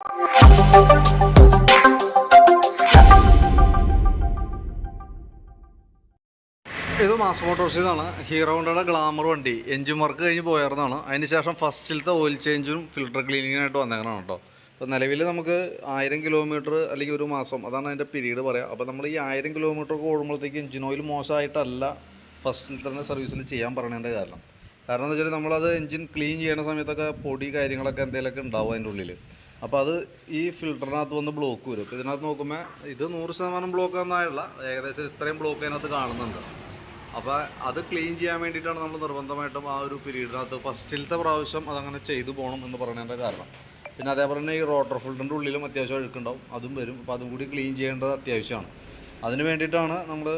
ഇത് മാസ് മോട്ടോഴ്സിൽ നിന്നാണ്. ഹീറോ ഹോണ്ടയുടെ ഗ്ലാമർ വണ്ടി എൻജിൻ വർക്ക് കഴിഞ്ഞ് പോയതാണ്. അതിന് ശേഷം ഫസ്റ്റിലത്തെ ഓയിൽ ചേഞ്ചും ഫിൽട്ടർ ക്ലീനിങ്ങിനായിട്ട് വന്നേക്കണം കേട്ടോ. അപ്പോൾ നിലവിൽ നമുക്ക് 1000 കിലോമീറ്റർ അല്ലെങ്കിൽ ഒരു മാസം, അതാണ് അതിൻ്റെ പീരീഡ് പറയാം. അപ്പോൾ നമ്മൾ ഈ 1000 കിലോമീറ്റർ ഒക്കെ ഓടുമ്പോഴത്തേക്ക് എൻജിൻ ഓയിൽ മോശമായിട്ടല്ല ഫസ്റ്റിൽ തന്നെ സർവീസിൽ ചെയ്യാൻ പറയേണ്ട കാരണം എന്ന് വെച്ചാൽ നമ്മളത് എൻജിൻ ക്ലീൻ ചെയ്യുന്ന സമയത്തൊക്കെ പൊടി കാര്യങ്ങളൊക്കെ എന്തെങ്കിലുമൊക്കെ ഉണ്ടാവും അതിൻ്റെ ഉള്ളിൽ. അപ്പോൾ അത് ഈ ഫിൽറ്ററിനകത്ത് വന്ന് ബ്ലോക്ക് വരും. അപ്പോൾ ഇതിനകത്ത് നോക്കുമ്പോൾ ഇത് 100% ബ്ലോക്ക് എന്നായുള്ള ഏകദേശം ഇത്രയും ബ്ലോക്ക് അതിനകത്ത് കാണുന്നുണ്ട്. അപ്പോൾ അത് ക്ലീൻ ചെയ്യാൻ വേണ്ടിയിട്ടാണ് നമ്മൾ നിർബന്ധമായിട്ടും ആ ഒരു പീരീഡിനകത്ത് ഫസ്റ്റിലത്തെ പ്രാവശ്യം അതങ്ങനെ ചെയ്തു പോകണം എന്ന് പറയുന്നതിൻ്റെ കാരണം. പിന്നെ അതേപോലെ തന്നെ ഈ റോട്ടർ ഫിൽറ്ററിൻ്റെ ഉള്ളിലും അത്യാവശ്യം അഴുക്കുണ്ടാവും, അതും വരും. അപ്പോൾ അതും കൂടി ക്ലീൻ ചെയ്യേണ്ടത് അത്യാവശ്യമാണ്. അതിന് വേണ്ടിയിട്ടാണ് നമ്മൾ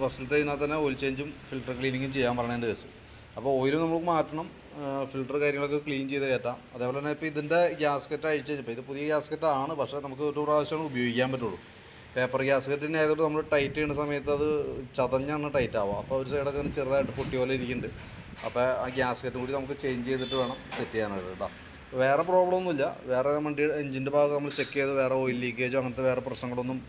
ഫസ്റ്റിലത്തെ ഇതിനകത്ത് തന്നെ ഓയിൽ ചേഞ്ചും ഫിൽറ്റർ ക്ലീനിങ്ങും ചെയ്യാൻ പറയുന്നതിൻ്റെ കേസ്. അപ്പോൾ ഓയിൽ നമുക്ക് മാറ്റണം, ഫിൽറ്റർ കാര്യങ്ങളൊക്കെ ക്ലീൻ ചെയ്ത് കയറ്റാം. അതേപോലെ തന്നെ ഇപ്പോൾ ഇതിൻ്റെ ഗ്യാസ്കറ്റ് അഴിച്ച് കഴിഞ്ഞപ്പോൾ ഇത് പുതിയ ഗ്യാസ്കറ്റാണ്, പക്ഷേ നമുക്ക് ഒരു പ്രാവശ്യമാണ് ഉപയോഗിക്കാൻ പറ്റുള്ളൂ. പേപ്പർ ഗ്യാസ്കറ്റിന് ആയതുകൊണ്ട് നമ്മൾ ടൈറ്റ് ചെയ്യുന്ന സമയത്ത് അത് ചതഞ്ഞാണ് ടൈറ്റ് ആവുക. അപ്പോൾ ഒരു സൈഡൊക്കെ ചെറുതായിട്ട് പൊട്ടി പോലെ ഇരിക്കുന്നുണ്ട്. അപ്പോൾ ആ ഗ്യാസ്കറ്റും കൂടി നമുക്ക് ചേഞ്ച് ചെയ്തിട്ട് വേണം സെറ്റ് ചെയ്യാനായിട്ട് കേട്ടോ. വേറെ പ്രോബ്ലം ഒന്നുമില്ല. വേറെ വണ്ടി എഞ്ചിൻ്റെ ഭാഗം നമ്മൾ ചെക്ക് ചെയ്ത് വേറെ ഓയിൽ ലീക്കേജോ അങ്ങനത്തെ വേറെ പ്രശ്നങ്ങളൊന്നും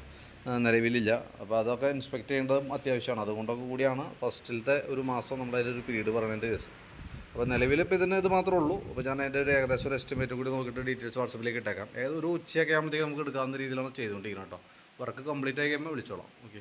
നിലവിലില്ല. അപ്പോൾ അതൊക്കെ ഇൻസ്പെക്ട് ചെയ്യേണ്ടതും അത്യാവശ്യമാണ്. അതുകൊണ്ടൊക്കെ കൂടിയാണ് ഫസ്റ്റിലത്തെ ഒരു മാസം നമ്മൾ അതിൻ്റെ ഒരു പീരീഡ് പറയുന്നതിൻ്റെ കേസ്. അപ്പോൾ നിലവിൽ ഇപ്പോൾ ഇതിന് ഇത് മാത്രമേ ഉള്ളൂ. അപ്പോൾ ഞാൻ അതിൻ്റെ ഒരു ഏകദേശം ഒരു എസ്റ്റിമേറ്റ് കൂടി നോക്കിയിട്ട് ഡീറ്റെയിൽസ് വാട്സപ്പിലേക്ക് ഇട്ടേക്കാം. ഏതൊരു ഉച്ചയൊക്കെ ആകുമ്പോഴത്തേക്ക് നമുക്ക് എടുക്കാവുന്ന രീതിയിലാണ് ചെയ്തുകൊണ്ടിരിക്കുന്നത് കേട്ടോ. വർക്ക് കംപ്ലീറ്റ് ആയി കഴിയുമ്പോൾ വിളിച്ചോളാം. ഓക്കെ.